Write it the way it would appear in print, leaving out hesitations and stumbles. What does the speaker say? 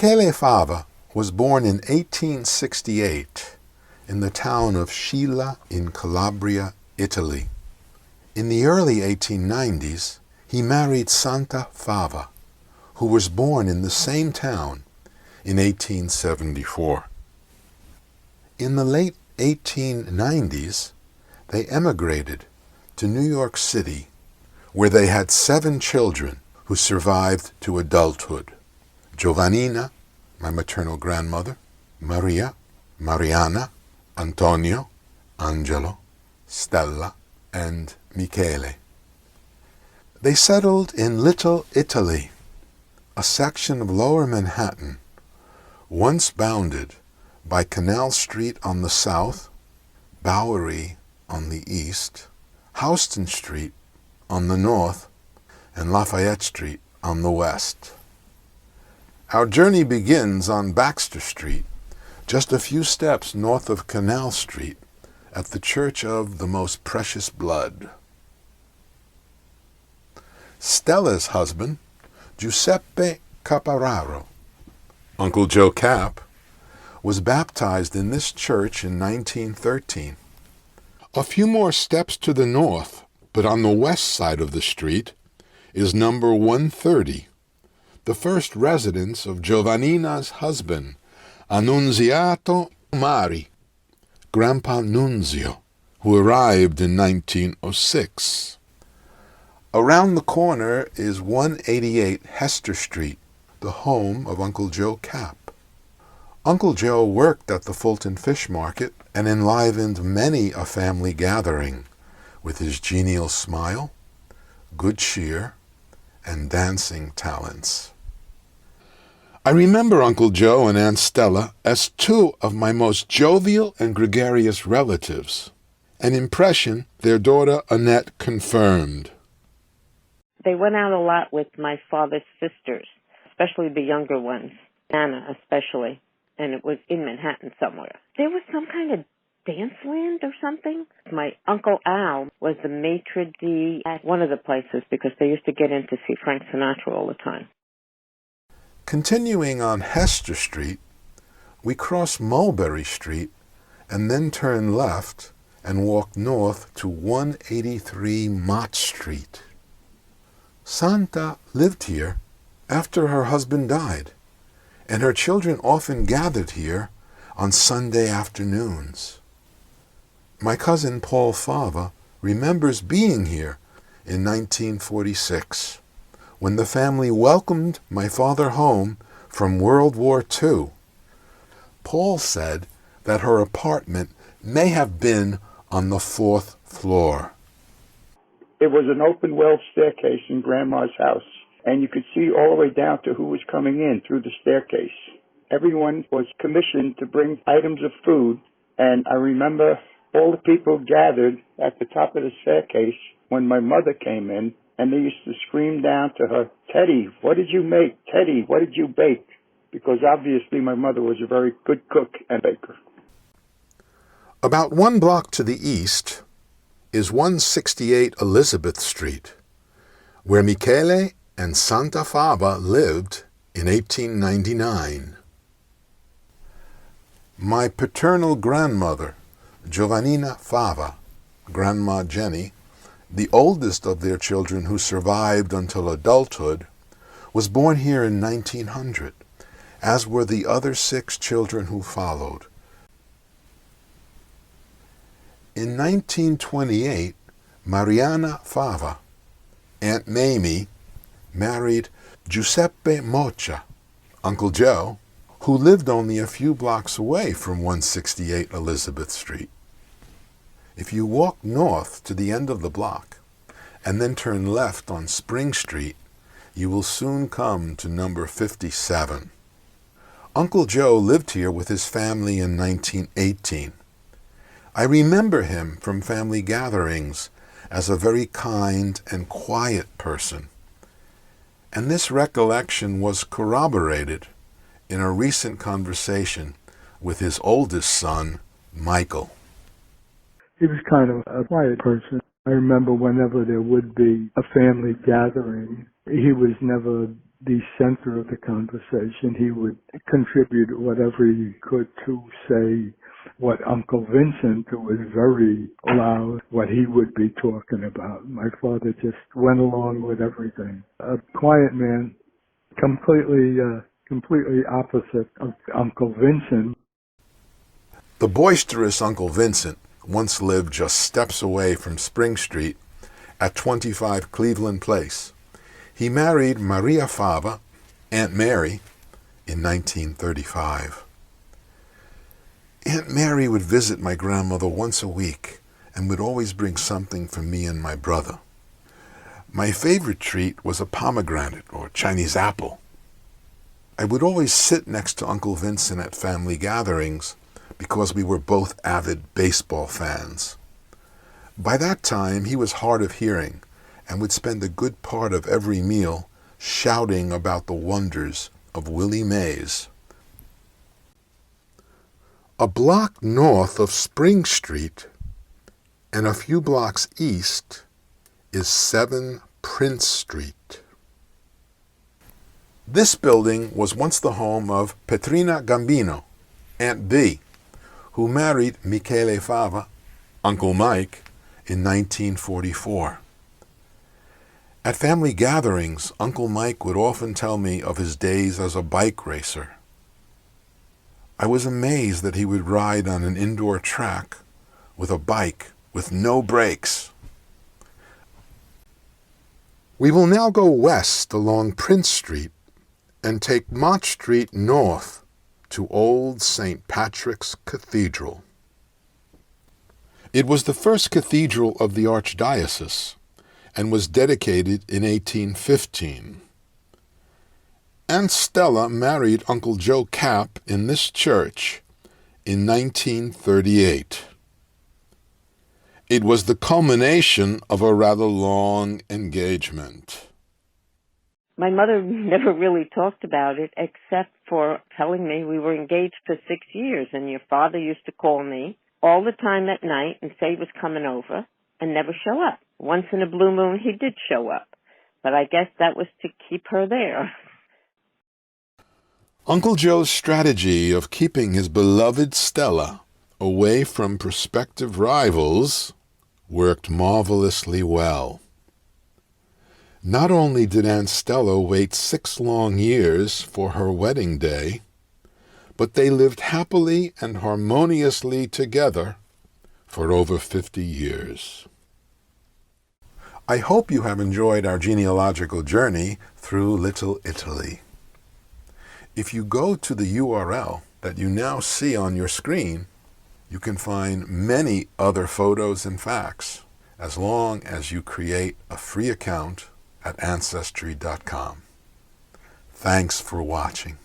Michele Fava was born in 1868 in the town of Scilla in Calabria, Italy. In the early 1890s, he married Santa Fava, who was born in the same town in 1874. In the late 1890s, they emigrated to New York City, where they had 7 children who survived to adulthood. Giovannina, my maternal grandmother, Maria, Mariana, Antonio, Angelo, Stella, and Michele. They settled in Little Italy, a section of Lower Manhattan, once bounded by Canal Street on the south, Bowery on the east, Houston Street on the north, and Lafayette Street on the west. Our journey begins on Baxter Street, just a few steps north of Canal Street, at the Church of the Most Precious Blood. Stella's husband, Joseph Cappararo, Uncle Joe Cap, was baptized in this church in 1913. A few more steps to the north, but on the west side of the street, is number 130, the first residence of Giovannina's husband, Annunziato Mari, Grandpa Nunzio, who arrived in 1906. Around the corner is 188 Hester Street, the home of Uncle Joe Cap. Uncle Joe worked at the Fulton Fish Market and enlivened many a family gathering with his genial smile, good cheer, and dancing talents. I remember Uncle Joe and Aunt Stella as 2 of my most jovial and gregarious relatives, an impression their daughter Annette confirmed. They went out a lot with my father's sisters, especially the younger ones, Anna especially, and it was in Manhattan somewhere. There was some kind of dance land or something. My Uncle Al was the maitre d' at one of the places because they used to get in to see Frank Sinatra all the time. Continuing on Hester Street, we cross Mulberry Street and then turn left and walk north to 183 Mott Street. Santa lived here after her husband died, and her children often gathered here on Sunday afternoons. My cousin Paul Fava remembers being here in 1946, when the family welcomed my father home from World War II. Paul said that her apartment may have been on the 4th floor. It was an open well staircase in Grandma's house, and you could see all the way down to who was coming in through the staircase. Everyone was commissioned to bring items of food, and I remember all the people gathered at the top of the staircase when my mother came in, and they used to scream down to her, "Teddy, what did you make? Teddy, what did you bake?" Because obviously my mother was a very good cook and baker. About 1 block to the east is 168 Elizabeth Street, where Michele and Santa Fava lived in 1899. My paternal grandmother, Giovannina Fava, Grandma Jenny, the oldest of their children who survived until adulthood, was born here in 1900, as were the other 6 children who followed. In 1928, Mariana Fava, Aunt Mamie, married Giuseppe Moccia, Uncle Joe, who lived only a few blocks away from 168 Elizabeth Street. If you walk north to the end of the block and then turn left on Spring Street, you will soon come to number 57. Uncle Joe lived here with his family in 1918. I remember him from family gatherings as a very kind and quiet person, and this recollection was corroborated in a recent conversation with his oldest son, Michael. He was kind of a quiet person. I remember whenever there would be a family gathering, he was never the center of the conversation. He would contribute whatever he could to say what Uncle Vincent, who was very loud, what he would be talking about. My father just went along with everything. A quiet man, completely opposite of Uncle Vincent. The boisterous Uncle Vincent once lived just steps away from Spring Street at 25 Cleveland Place. He married Maria Fava, Aunt Mary, in 1935. Aunt Mary would visit my grandmother once a week and would always bring something for me and my brother. My favorite treat was a pomegranate or Chinese apple. I would always sit next to Uncle Vincent at family gatherings because we were both avid baseball fans. By that time, he was hard of hearing and would spend a good part of every meal shouting about the wonders of Willie Mays. A block north of Spring Street and a few blocks east is 7 Prince Street. This building was once the home of Petrina Gambino, Aunt B, who married Michele Fava, Uncle Mike, in 1944. At family gatherings, Uncle Mike would often tell me of his days as a bike racer. I was amazed that he would ride on an indoor track with a bike with no brakes. We will now go west along Prince Street and take Mott Street north to Old St. Patrick's Cathedral. It was the first cathedral of the Archdiocese and was dedicated in 1815. Aunt Stella married Uncle Joe Capp in this church in 1938. It was the culmination of a rather long engagement. My mother never really talked about it except for telling me we were engaged for 6 years, and your father used to call me all the time at night and say he was coming over and never show up. Once in a blue moon he did show up, but I guess that was to keep her there. Uncle Joe's strategy of keeping his beloved Stella away from prospective rivals worked marvelously well. Not only did Aunt Stella wait 6 long years for her wedding day, but they lived happily and harmoniously together for over 50 years. I hope you have enjoyed our genealogical journey through Little Italy. If you go to the URL that you now see on your screen, you can find many other photos and facts, as long as you create a free account at Ancestry.com. Thanks for watching.